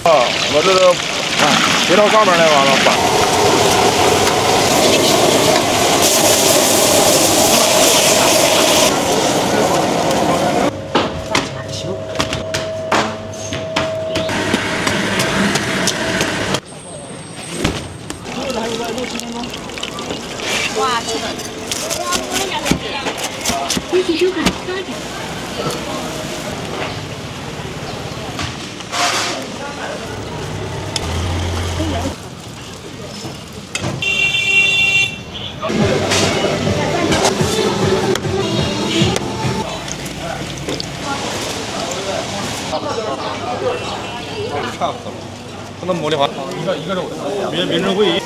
我这都别到上面来完了把。谢谢收看发展。差不多，不能模拟化。一个肉的，民政会议。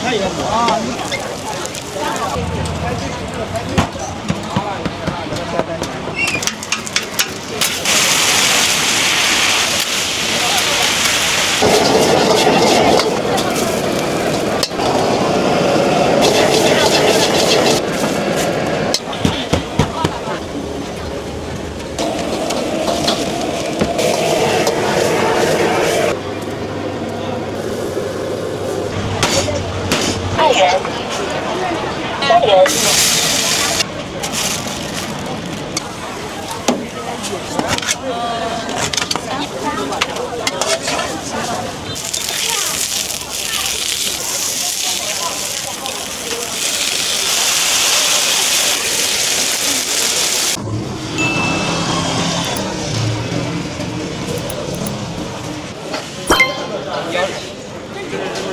看一个啊。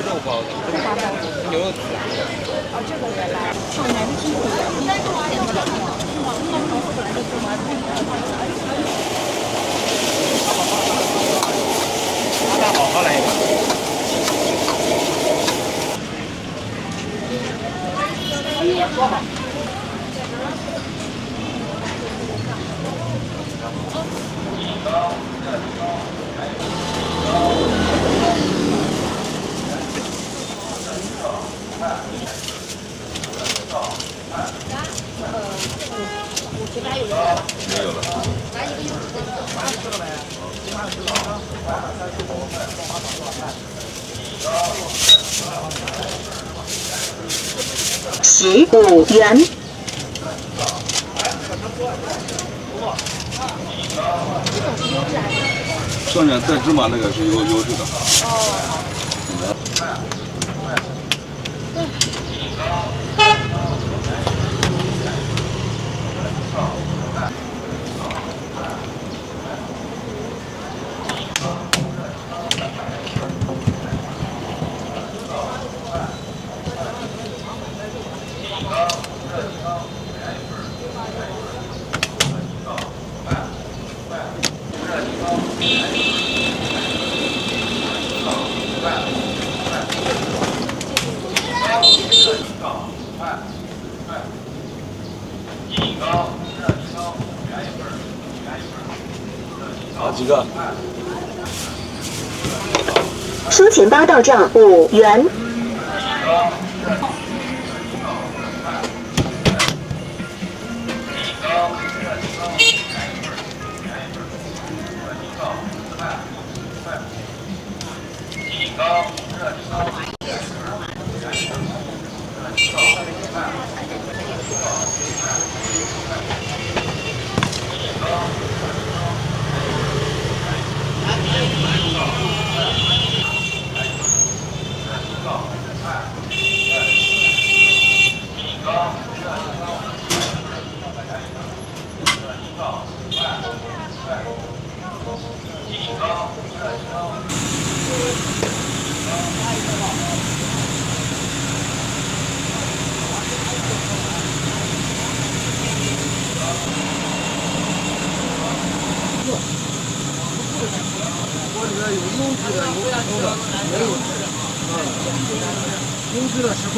肉包的，牛肉。哦，这个原来好难听。好，来一个。说好。没有了。15元。剩下带芝麻那个是优质的。好几个。收钱包到账5元。我里面有优质的，有普通的，没有质的。优质的10块。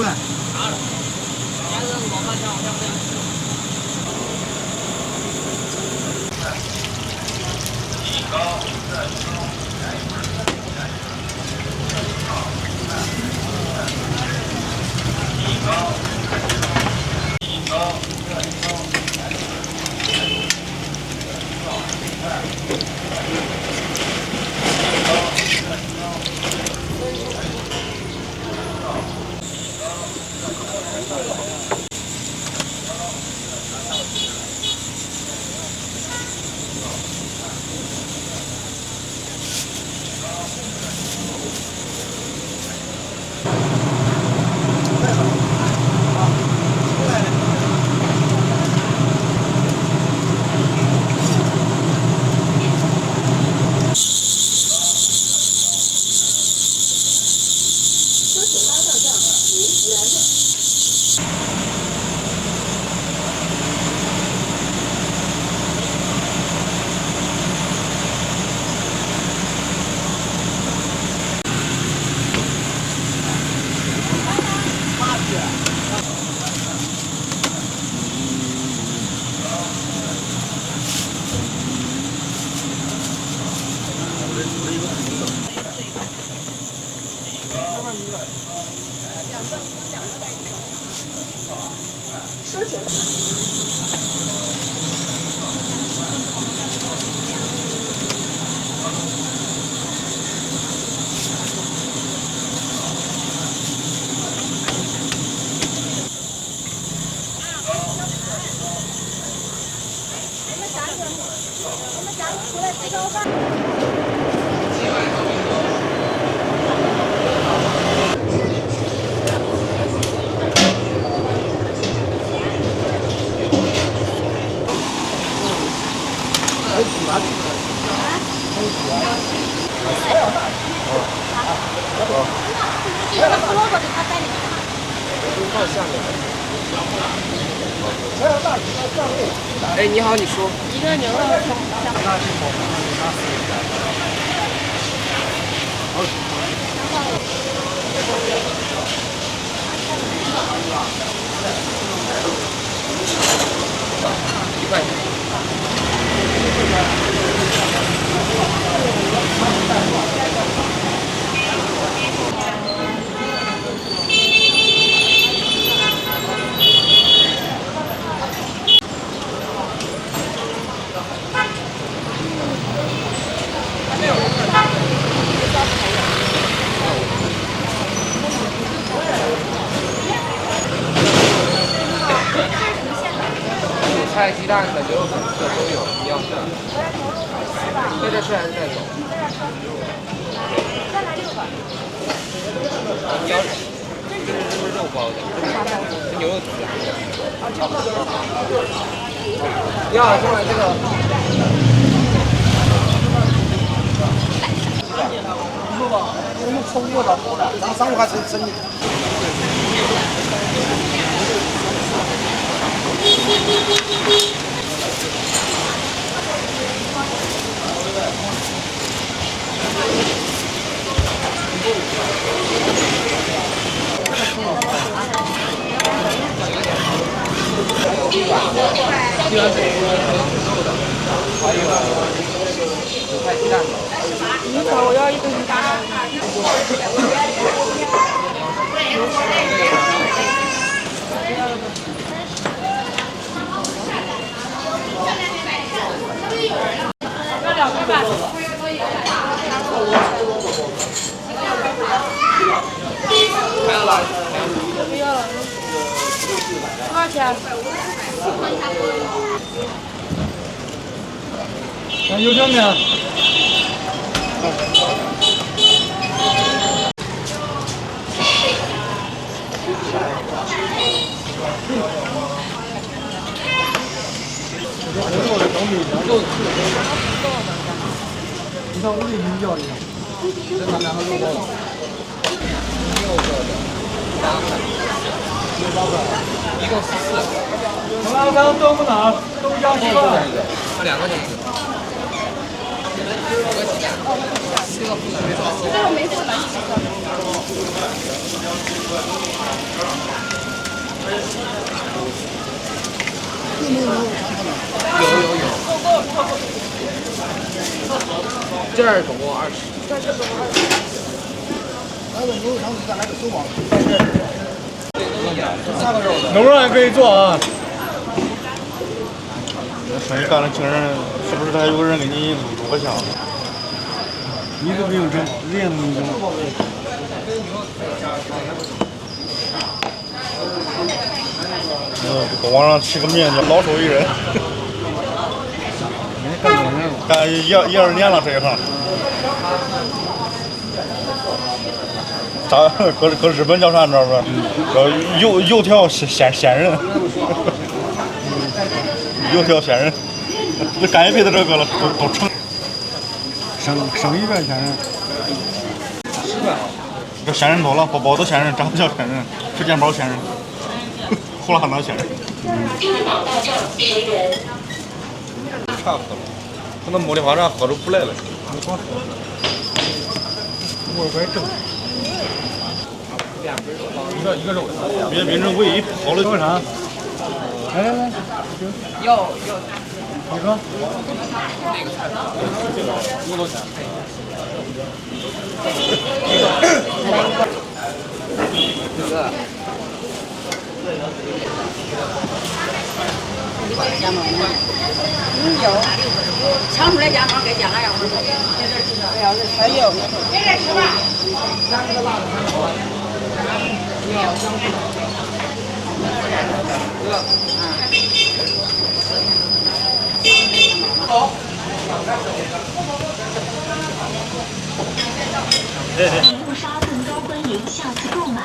哎，你好，你说。一个牛肉1块钱。韭菜、鸡蛋的、牛肉粉的都有，你要的。在这吃还是带走？你要这是肉包的，这牛肉底的。你好，中来这个。不吧，我们冲过到过了，让商务还省你。鸡软粉肉的，还有韭菜鸡蛋的。鱼头，我要一个鱼头。要2个吧。还要来？不要了。多少钱？有上面。你看我这鱼叫的，这他两个肉包。一共14。我们刚豆腐脑，豆腐加鸡饭。2个就是。5个鸡蛋，这个不能没做。这个没事了，有。这儿总共20。牛肉也可以做啊。省干了请人是不是还有个人给你录个像？你都不用整，人家都能整。搁网上起个名叫老手艺人，干1、2年了这一行。咋搁日本叫啥你知道不？叫油条仙人，油条仙人，这干一辈子这个了，都成。生一个仙人。这仙人多了，包子仙人，炸子叫仙人，水煎包仙人，胡辣汤仙人。差不多了，可能茉莉花茶喝出不来了。我怪正。一个肉，别变成唯一好的多少？来，要你说。多少钱？这个。加吗？有，抢出来加吗？给加了呀？还有。别来吃吧。好。不杀更多欢迎下次购买。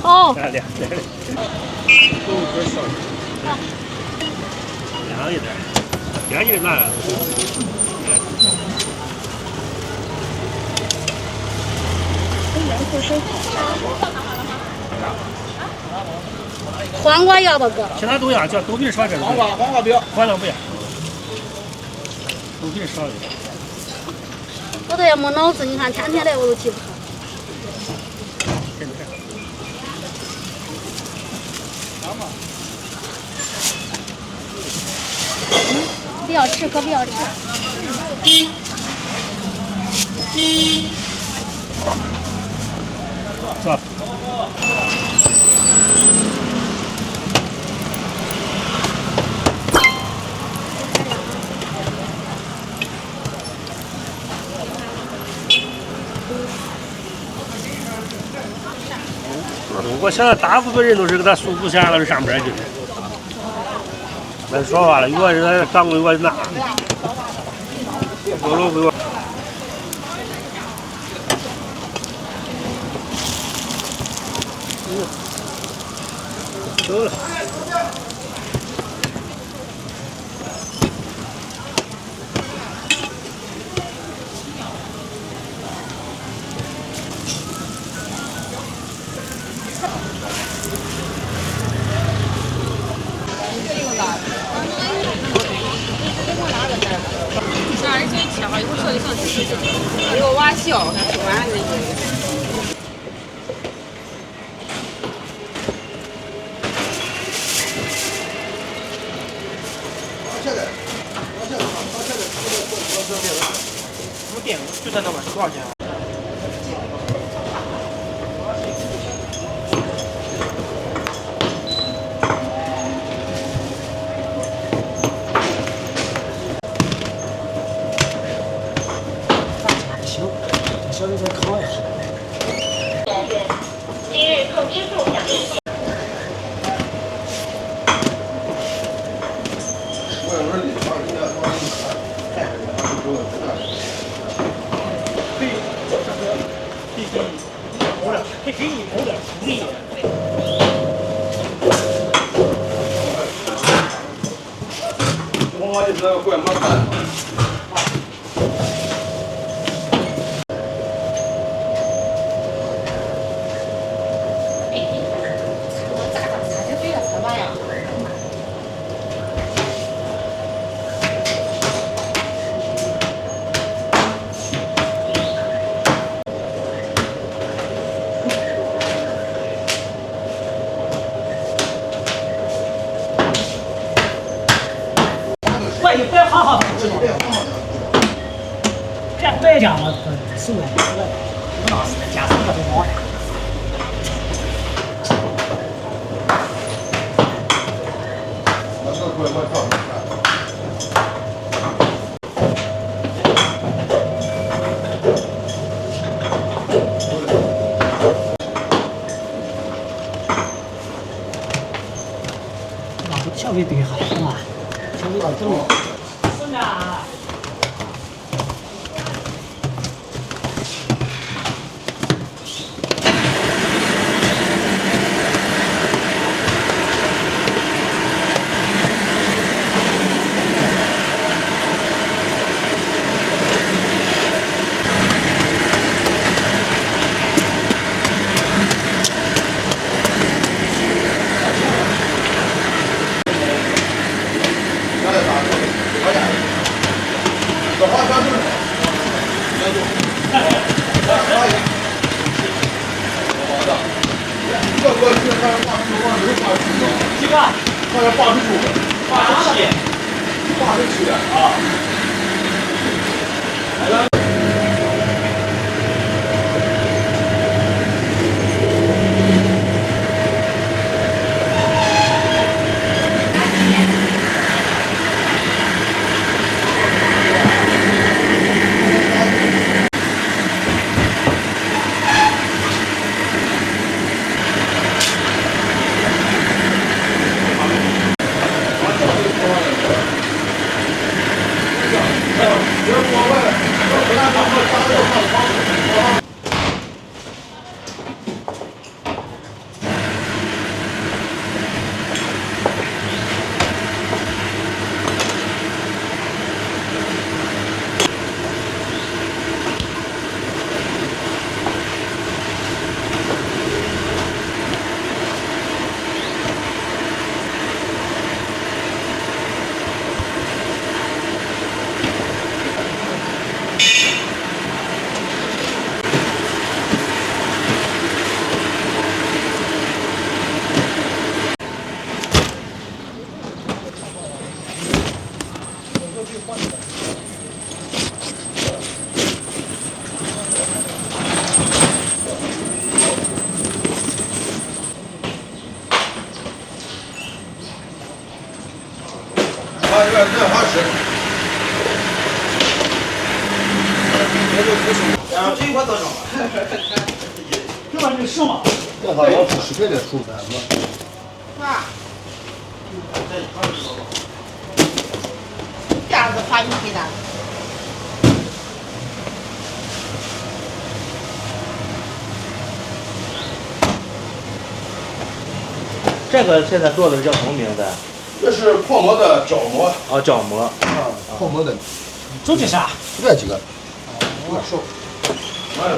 好。凉一点，凉一点那。黄瓜要不哥？其他都一样，叫都给你少点。黄瓜不要，黄瓜不要，都给你少一点。我都也没脑子，你看天天来我都记不住。不要吃，可不要吃。走。我想大部分人都是给他数不下了上班去。没说话了，有个人掌柜，有个人拿。走了，走了。走了。给我娃笑，吃完这个。什么店？就在那边，多少钱？小的再烤一下。今日扣支付奖励。可以给你投点福利。我就是怪麻烦。万一别好好吃。10万，10万，我那是加3个多毛。小微对好是吧？小微到整了。是啊。几个？好像85、87、87啊。有点好吃。然后这一块多少？这玩意是吗？这好要吃10块的出饭吗？啊。这样子花你给的。这个现在做的叫什么名字？这是泡馍的角馍。哦，角馍。啊，泡馍的。做的啥？这几个。有点瘦。哎呀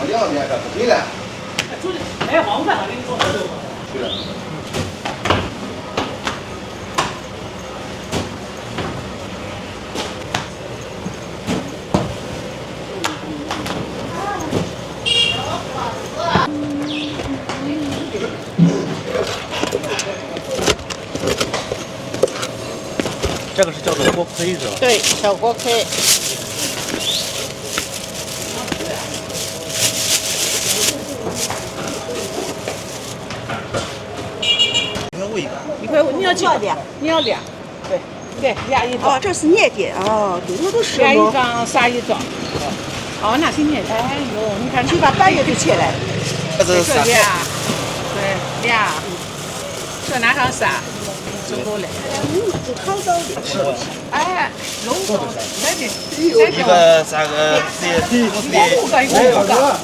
，2年可不对了。做的，哎，王八还给你做好肉。对了。这个是叫做锅盔是吧？对，小锅盔。1.5，你要几个？你要2，对，对，2一张。哦，这是面点哦，对，我都是。2一张，3一张。哦，那是面点。哎呦，你看，就把半月就切来。这是2，对，2。这拿上3，就够了。就烤到的。哎，肉多少？来的。一个3个5个，一共5个。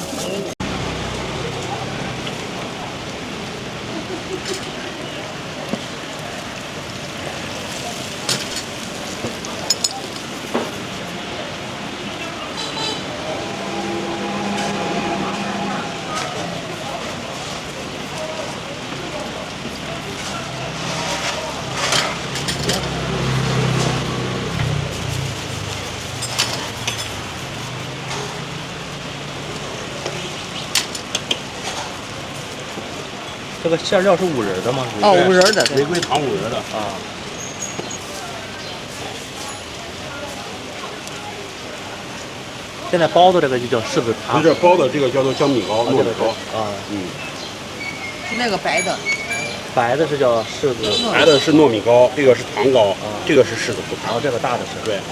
这个馅料是五仁的吗？哦，5仁的，玫瑰糖5仁的啊。现在包的这个就叫柿子糖，这包的这个叫做江米糕、糯米糕啊，是那个白的。白的是叫柿子，白的是糯米糕，这个是糖糕，这个是柿子葡萄。然后这个大的是对啊。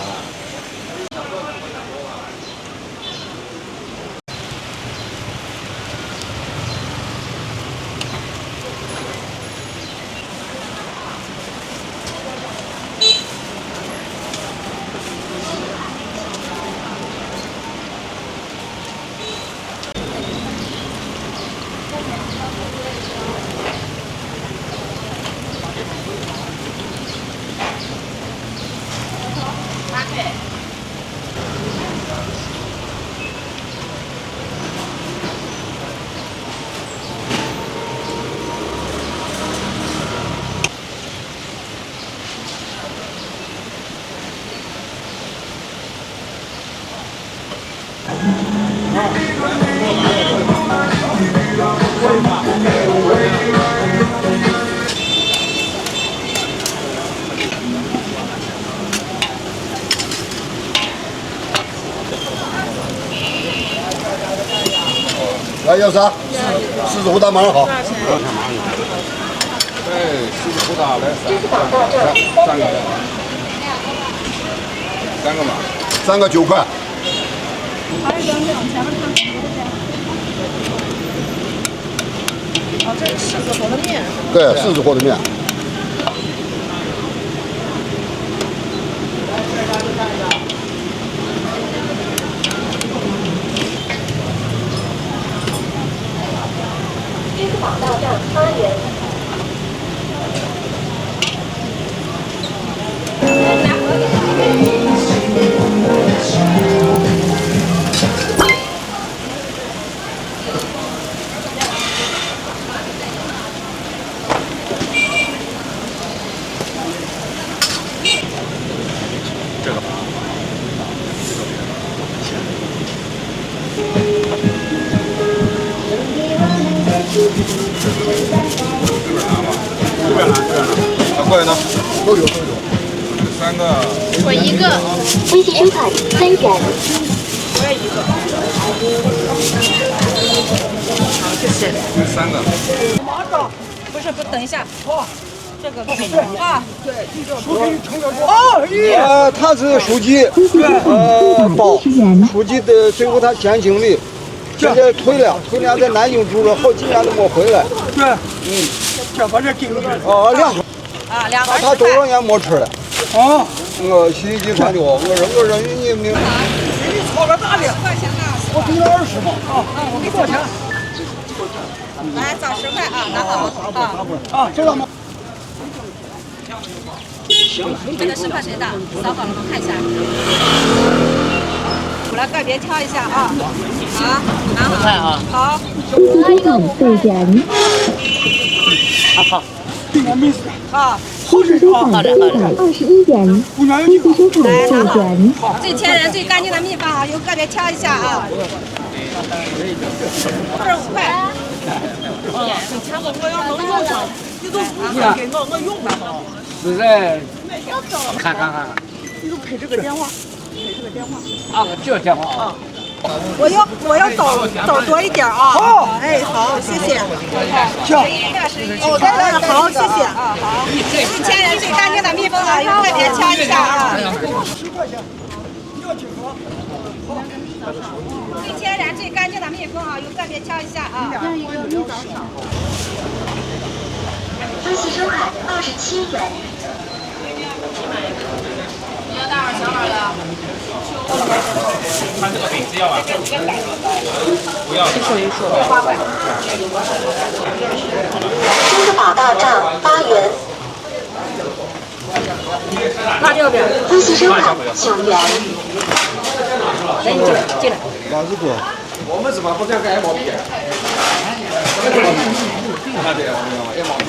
来要啥？狮子胡大马上好。哎，狮子胡大来3个，3个嘛，3个9块。哦，这是柿子和的面。对，柿子和的面。支付宝到账8元。过来呢，都有。3个。我1个。微信收款3元。我也1个。好，谢谢。3个。马上，不是，等一下。好，这个啊，对，他是书记，包书记的，最后他减轻的，现在退了在南京住了好几年都没回来。对，这把这给了。哦，2个。啊，2个。他多少年没吃了？啊，我洗衣机团的，我认你名。你炒个大的，10块钱啊！我给了20嘛。我给多少钱？来，找10块啊，拿好啊，知道吗？这个10块谁的？扫好了吗？看一下。我来个别挑一下啊。好，拿好。好。微信收款5元。好。啊。微信收款121元。微信收款5元。最天然、最干净的秘方啊，有个别挑一下啊。这5块。以前我要能用上，你都不是给我用的。是在。看。你就配这个电话，啊，这电话啊。我要倒多一点啊。好。哎，好，谢谢。行。好，谢谢啊，好。最天然、最干净的蜜蜂啊，有个别挑一下啊。10块钱，你要几盒？最天然、最干净的蜜蜂啊，有个别挑一下啊。微信收款27元。你要大碗小碗的？看这个饼子要吧？不要。8块。支付宝到账8元。辣椒饼。微信收款9元。来，你进来。20多。我们是吧？不这样干毛皮。看这个，也毛皮。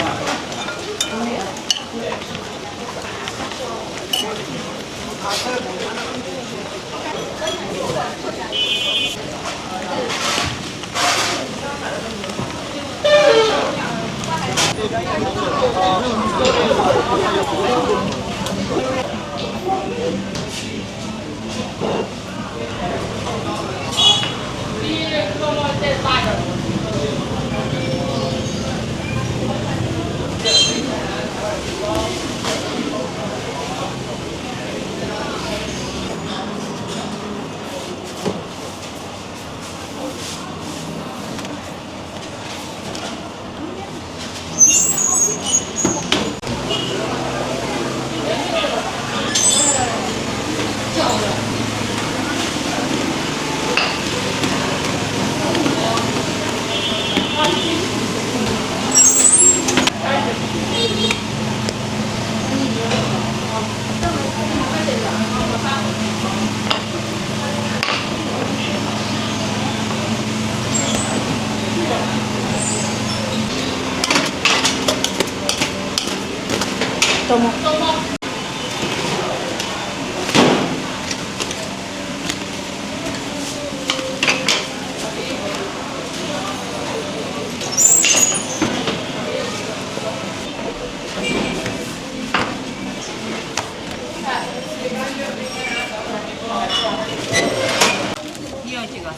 你要几个？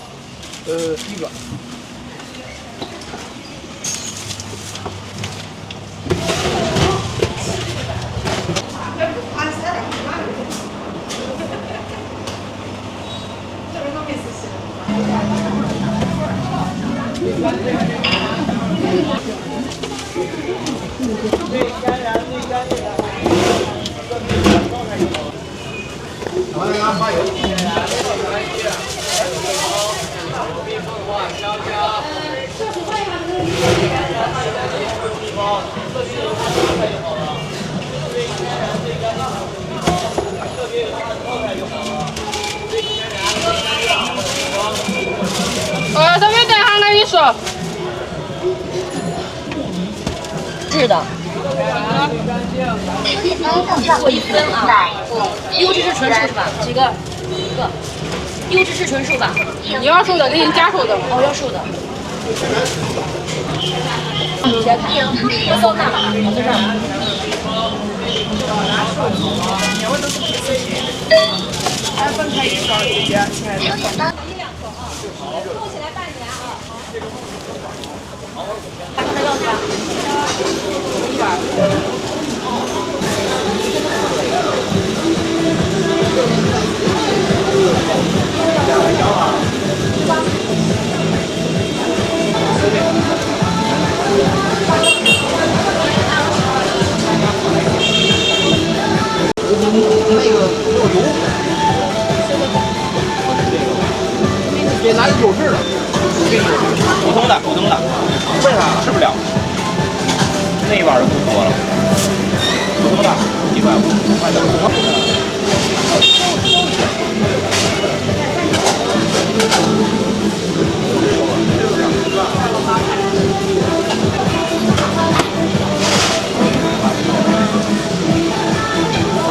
一个。咱们等下跟你说。是的。过1分啊。优质是纯素是吧？几个？一个。优质是纯素吧？你要瘦的给你加瘦的。哦，要瘦的。你先看。我扫看了，我在这儿。还分开一双姐姐，亲爱的。动起来半年啊。把它要吧。别拿有事了，普通的，为啥吃不了？那一碗就不多了，普通的150。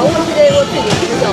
我记得我自己吃掉。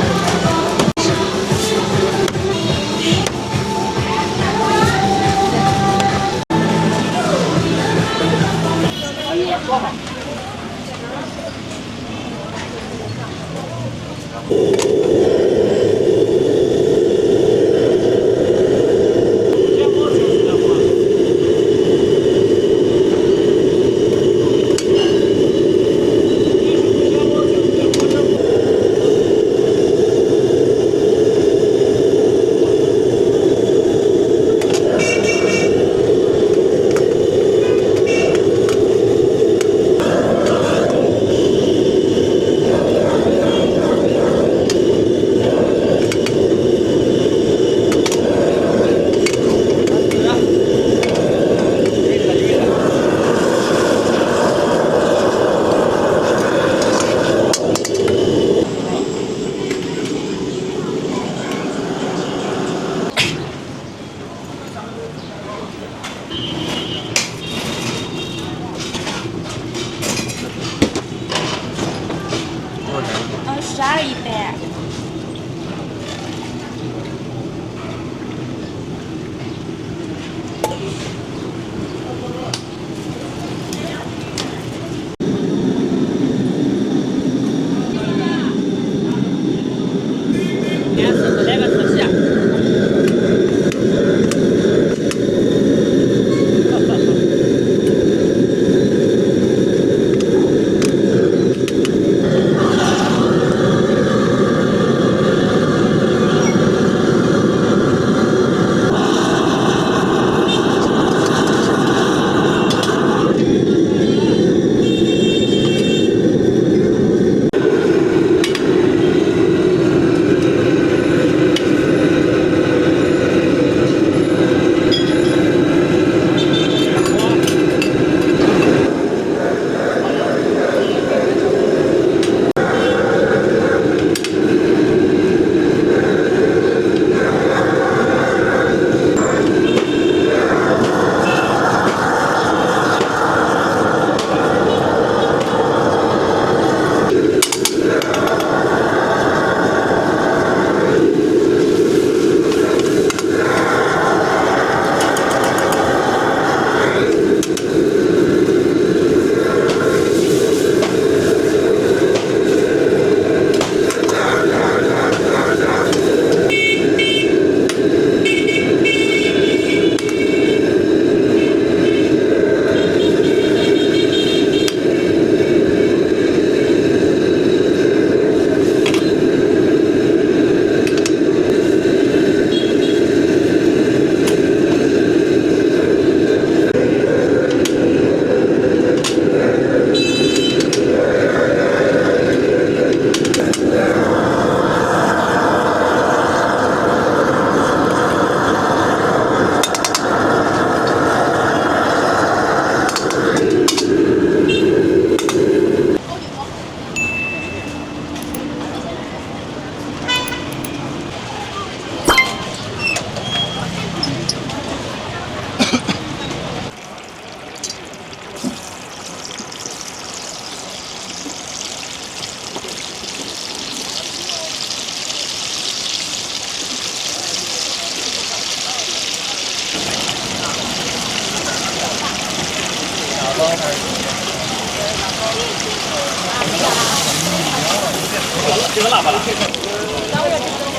这个喇叭了。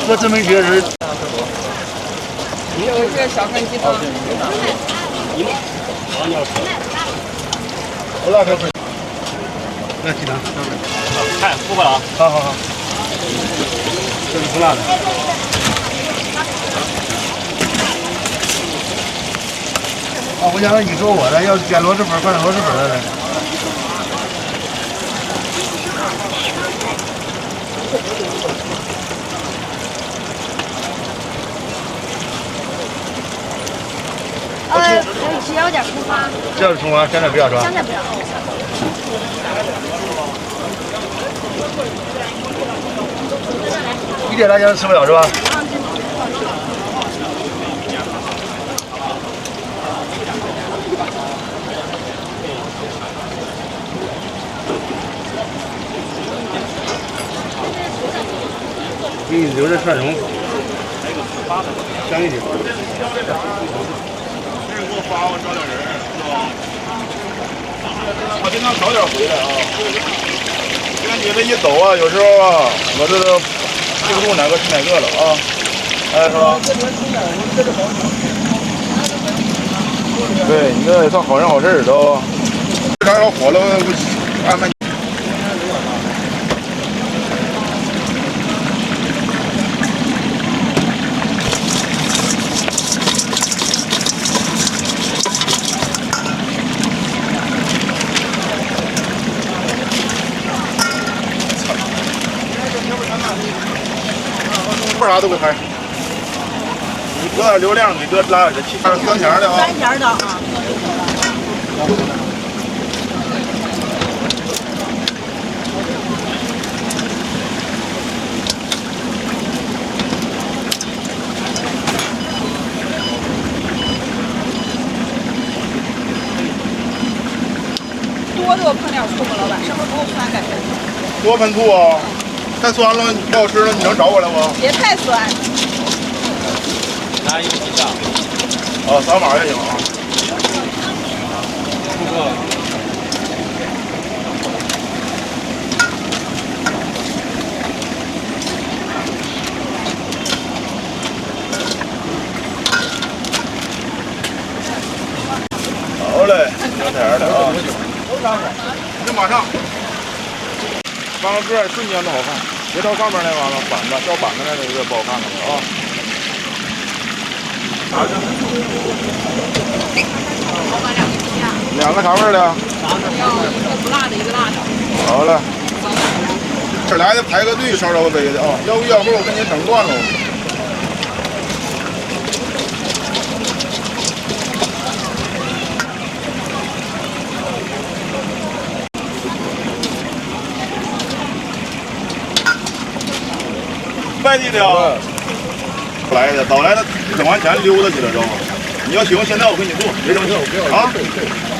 我这么一个人。有一个小粉鸡汤。我那个会。来鸡汤。看，不过了啊。好好好。这是不辣的。啊，我想你说我的，要是点螺蛳粉，换成螺蛳粉的。只要点葱花。只要是葱花，香菜不要是吧？香菜不要。一点辣椒吃不了是吧？给你留着蒜蓉，香一点。给我发，我找点人，是吧？我经常早点回来啊。因为你们一走啊，有时候啊，我这都记不住哪个是哪个了啊。哎，是吧？对，你这也算好人好事都。这要火了，安排。不啥都给拍，你搁点流量，你搁拉点气，三弦的啊。三弦的啊。多给我喷点醋吧，老板，是不是不够酸感觉？多喷醋啊！太酸了，不好吃了，你能找我来不？别太酸。拿一个几下？哦，3码也行啊。好嘞，香甜的啊。就马上。翻个个瞬间都好看，别到上面那完了板子，掉板子那个不好看了啊。2个啥味的？要一个不辣的，一个辣的。好嘞。这来的排个队，稍个杯的啊，要不要不我跟你整断了。外地的啊，来的，早来的，整完钱溜达去了，知道吗？你要行，现在我给你做，别生气啊。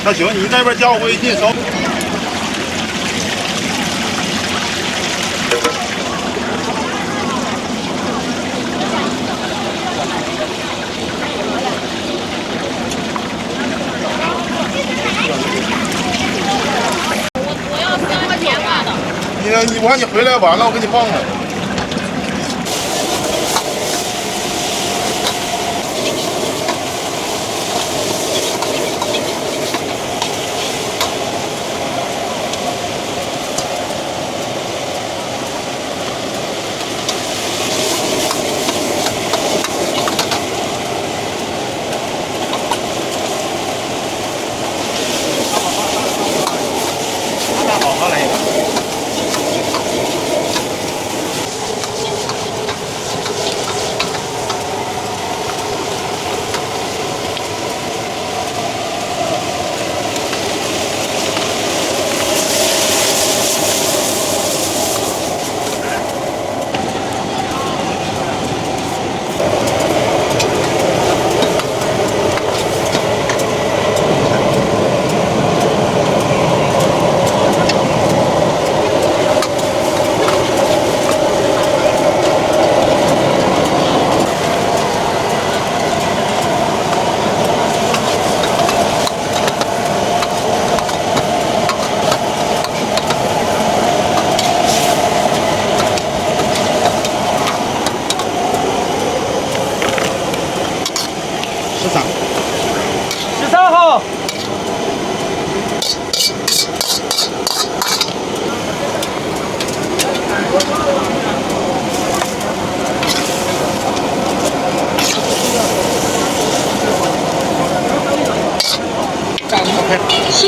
那行，你那边加我微信，稍。我要3块钱吧的。我看你回来晚了，我给你放开。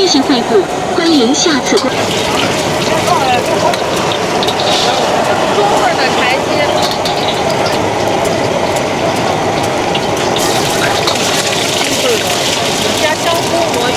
谢谢惠顾，欢迎下次光。中味的柴鸡。加香菇魔芋。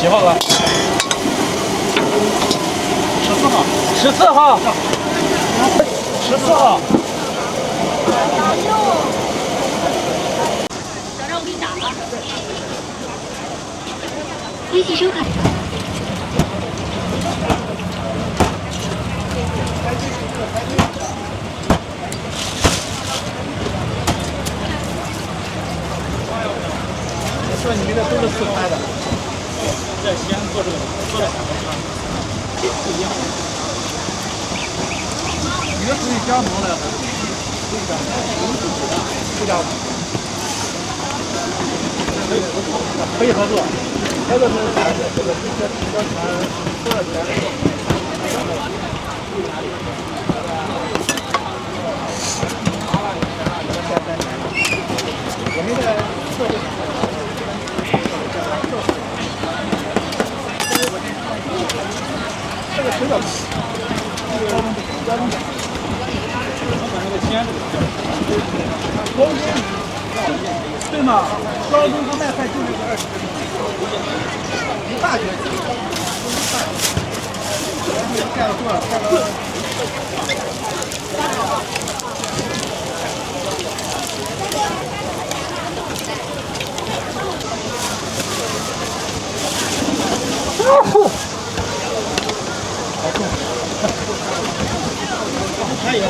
几号哥？14号。14号。14号。小张，我给你打啊。微信收看。说你的都是自拍的。在西安做这个做的不一样。你的属于加盟的，不加盟。可以合作。这个是这个比较全多少钱？我们的设备。这个水饺，加重点。高中，对吗？高中他卖菜就是个20，大学盖了多少？盖了。还有啊，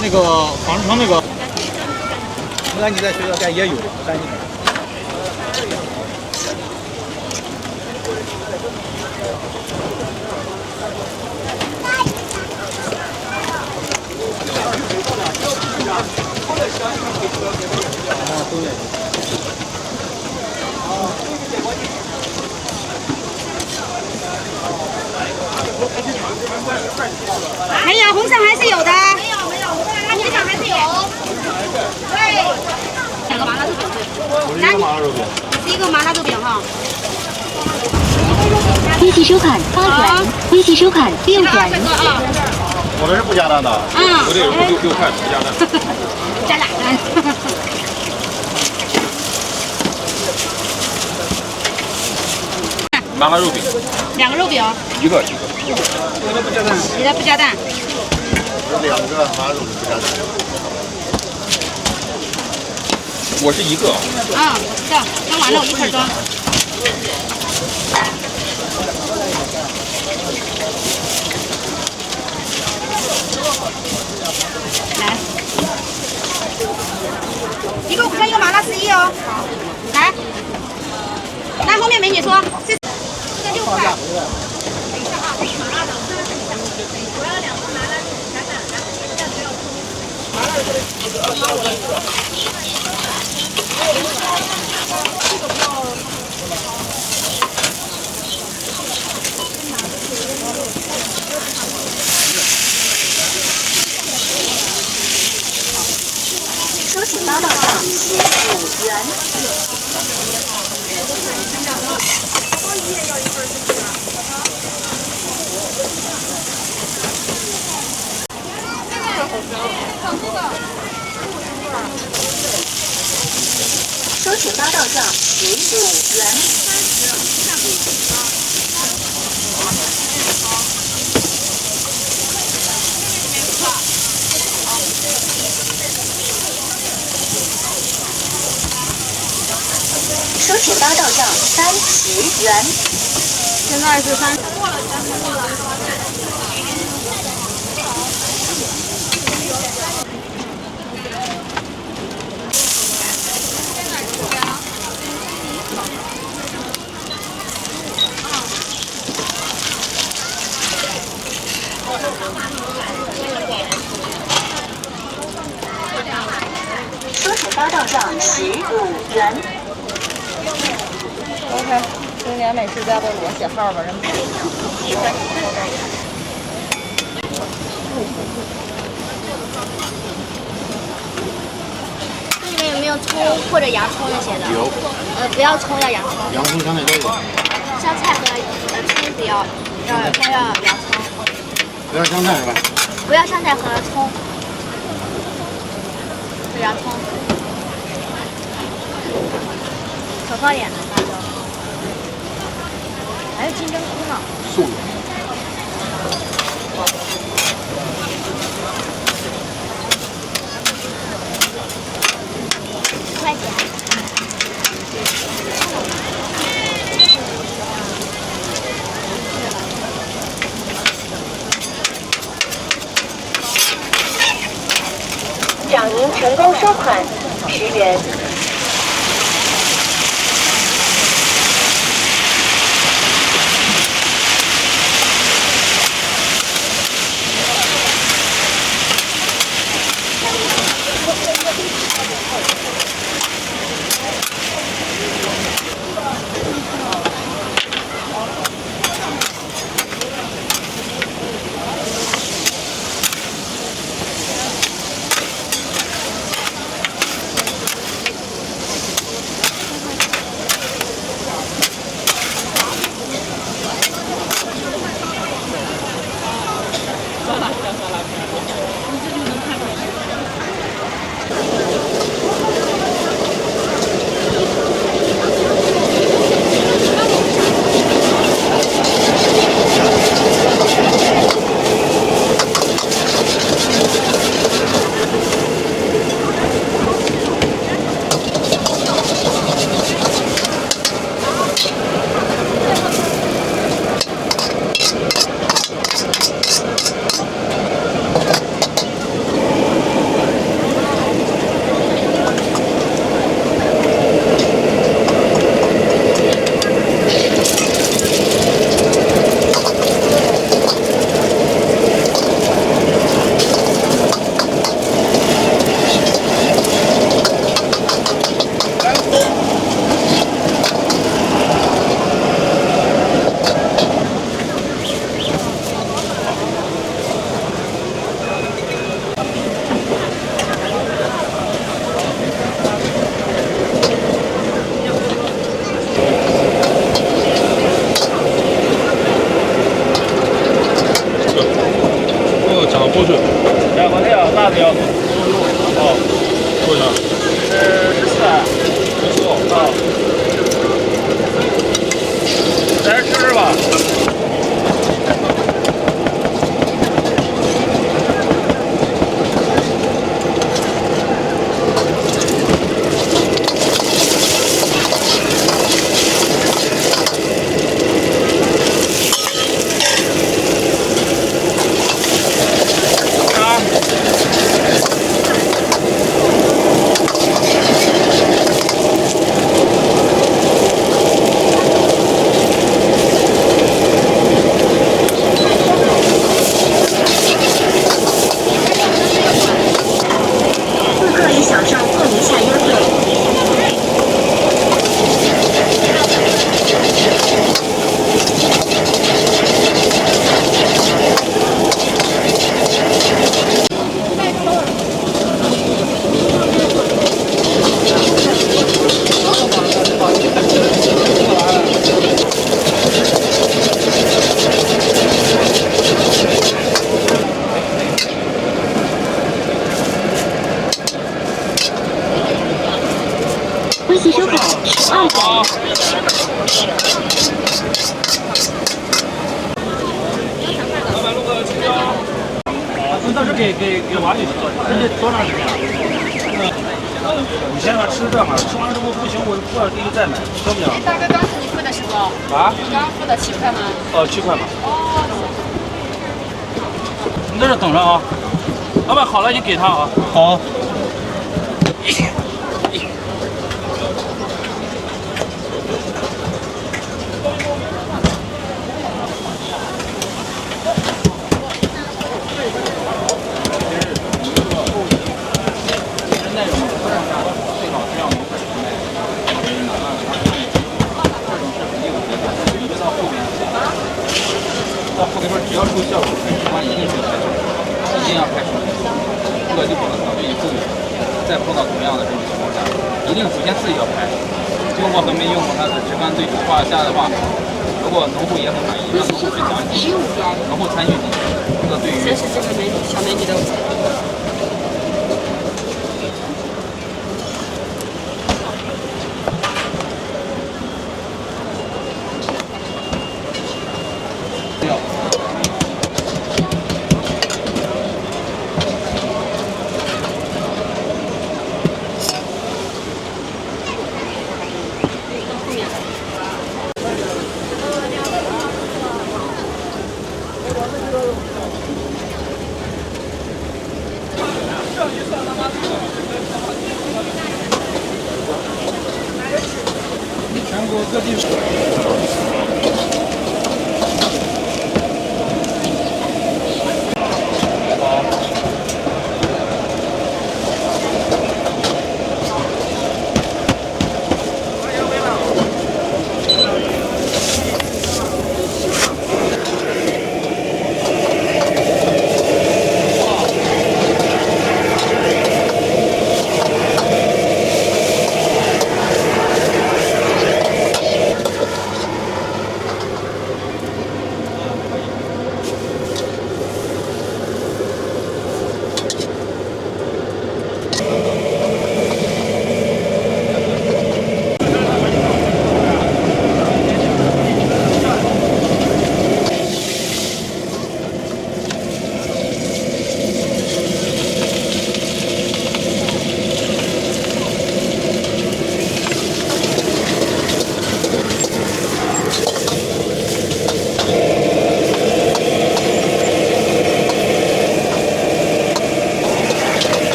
那个纺织城那个，我看你在学校干也有，但你。没有，红绳还是有的。没有，红绳还是有。对。两个麻辣豆饼。我是一个麻辣豆饼。一个麻辣豆饼哈。微信收看8元，微信收看6元。我这是不加蛋的。我这有6块不加蛋。加俩蛋。麻辣肉饼。2个肉饼。一个。你的不加蛋。这2个麻辣肉饼不加蛋。我是一个。啊，我知道，装完了我一块装。来，一个5香，一个麻辣11哦。来，那后面美女说这个6块。收起8道上15元。收起8道上15元。收起8道上30元。现在是30。收起8道上15元。OK，今年美食家都给我写号吧，人不这里面有没有葱或者洋葱那些的？有。不要葱，要洋葱。洋葱、香菜都有。香菜和葱不要，要洋葱。不要香菜是吧？不要香菜和葱，洋葱。少放点辣椒。还有金针菇呢。素的。10块钱。奖您成功收款10元。过去。两个那样，辣的要多。哦，多少？14啊。在这吃吧。恭喜收款12元。老板，录个青椒。到时给娃就行，人家多长时间了？你先让他吃这嘛，吃完之后不行，我过来给你再买，行不行？大哥，刚才你付的是多少？啊？刚付的7块吗？哦，7块嘛。哦。你在这等着啊，老板好了你给他啊。好。到后边只要出效果，开始关一定是开始，一定要开始，这个就不能考虑以后再碰到同样的这种情况下，一定首先自己要拍。用过和没用过它的直观对比画下的话，如果农户也很满意，让农户去讲解，农户参与进去，这个对于这是这个小美女的舞台。全国各地。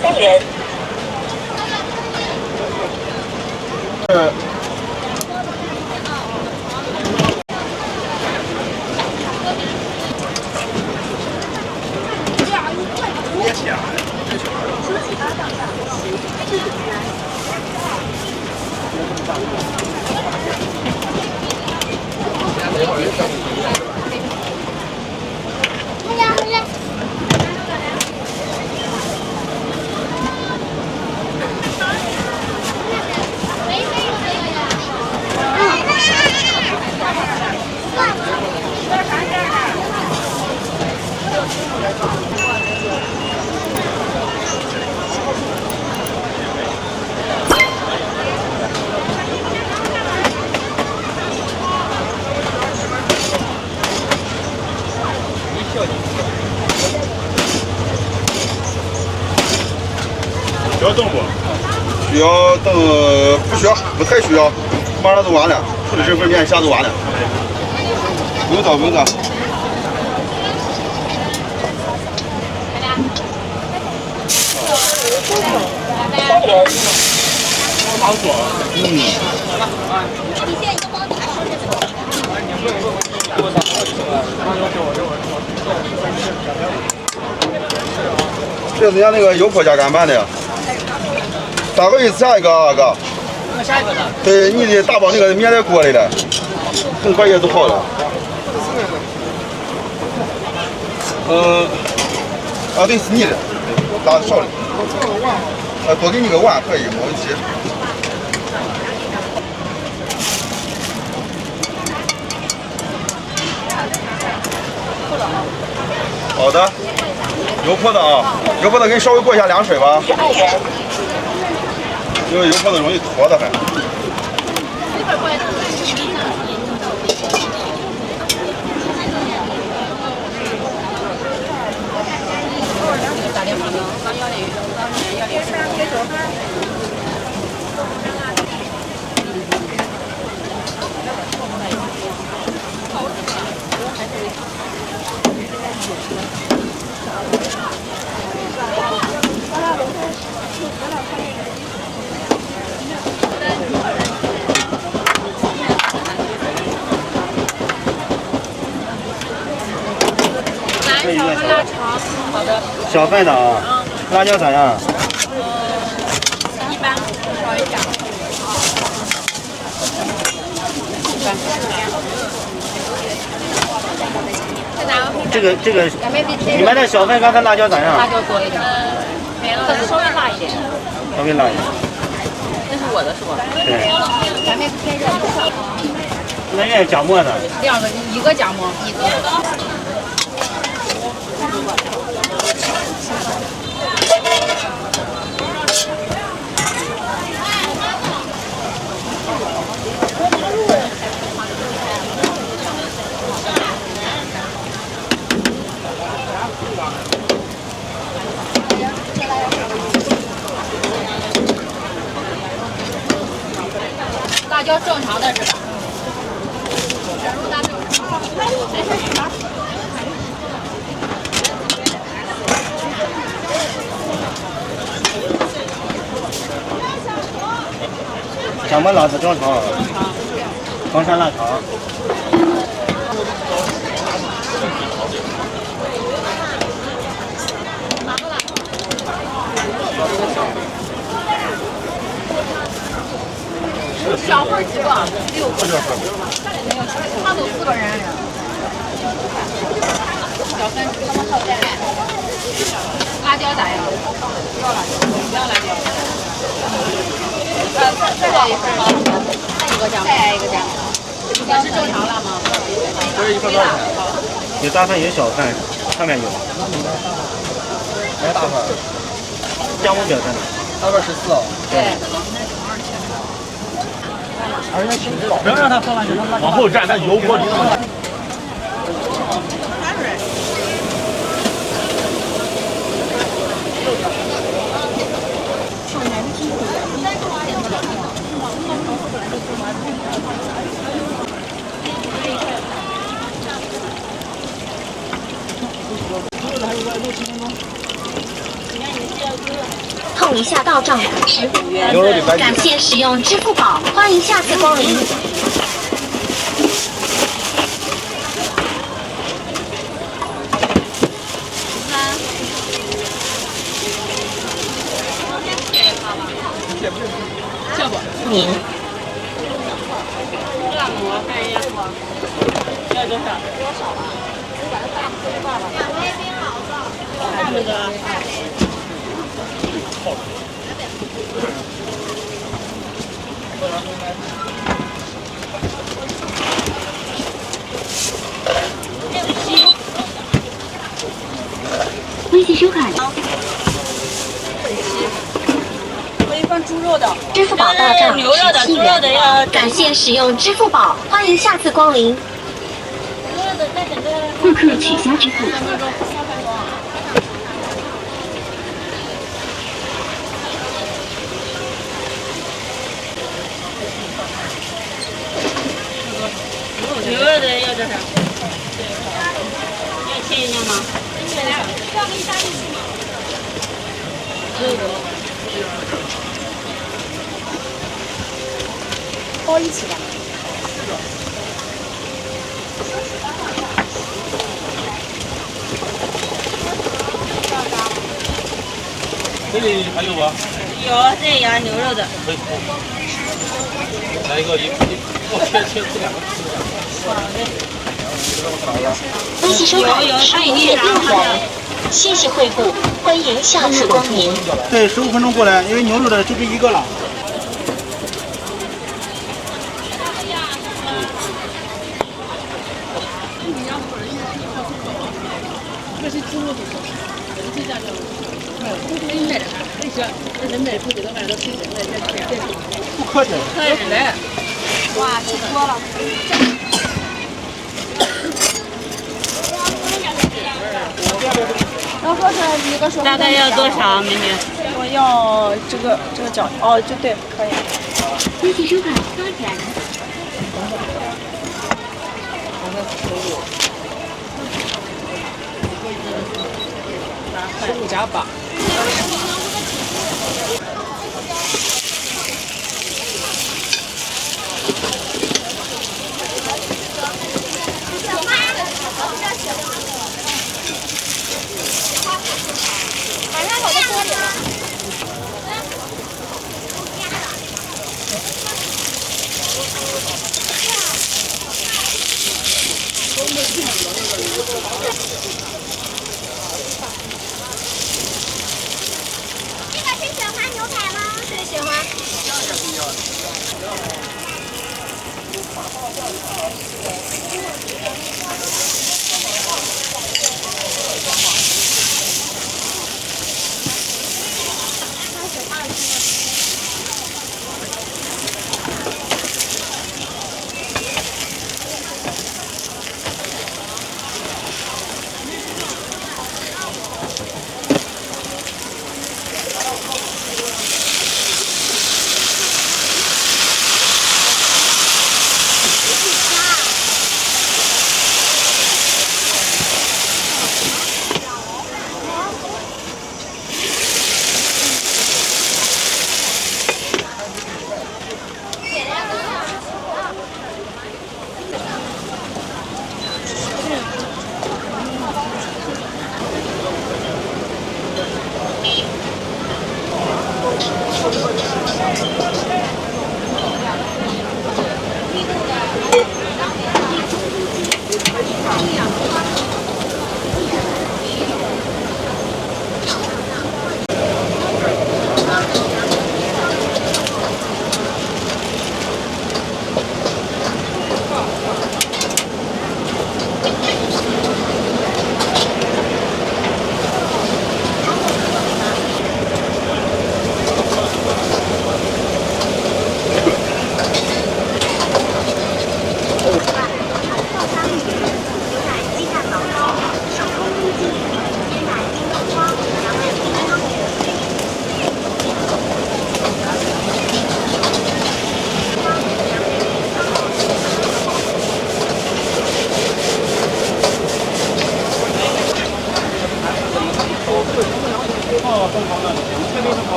3元。需要动不？需要动，不需要，不太需要。马上就完了，处理这份面一下就完了。不用找，不用找。好爽。这是人家那个油泼加干拌的，3个鱼下一个啊哥。下一个的。对，你得打包那个面在锅里了，很快也就好了。对，是你的，打少的。多给你个碗可以，没问题。好的，油泼的啊，油泼的给你稍微过一下凉水吧，因为油泼的容易坨的很。小份的啊，辣椒咋样？一般，稍微加。这个，你们的小份刚才辣椒咋样？辣椒多一点，没了，稍微辣一点。稍微辣一点。那是我的是吧？对。咱们偏热不上。那愿意夹馍呢2个，一个夹馍，一个。辣椒正常的是吧？什么辣子正常？黄山辣肠。小份几个？6个。他都4个人。小份他们好带。辣椒咋样？不要辣椒。不要辣椒。再来一份吗？再一个加。再来一个加。这是正常辣吗？这是1份多少钱？有大份有小份，上面有。还有大份。姜母表在哪？大份14哦。对。不要让它放辣椒，往后站，它油锅里。碰一下到账15元，感谢使用支付宝，欢迎下次光临。您。辣馍看一下，要多少？这个。微信收卡。一份猪肉的，支付宝到账17元，感谢使用支付宝，欢迎下次光临。顾客取消支付。这是。要切一下吗？切两个。要给你加进去吗？包一起吧。这里还有吗？有，这有牛肉的。可以。来一个切两个。好的。微信收看15月6号，谢谢惠顾，欢迎下次光临。对，15分钟过来，因为牛肉的就这一个了。这是猪肉的，这家叫。没买的，那些那人买不给他买的谁人来再不客气。客人来。哇，吃多了。然后是一个说大概要多少，美女？我要这个饺，哦，就对，可以。微信收看发展。15+8。马上我的锅里了。这个是雪花牛排吗？对，雪花。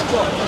做。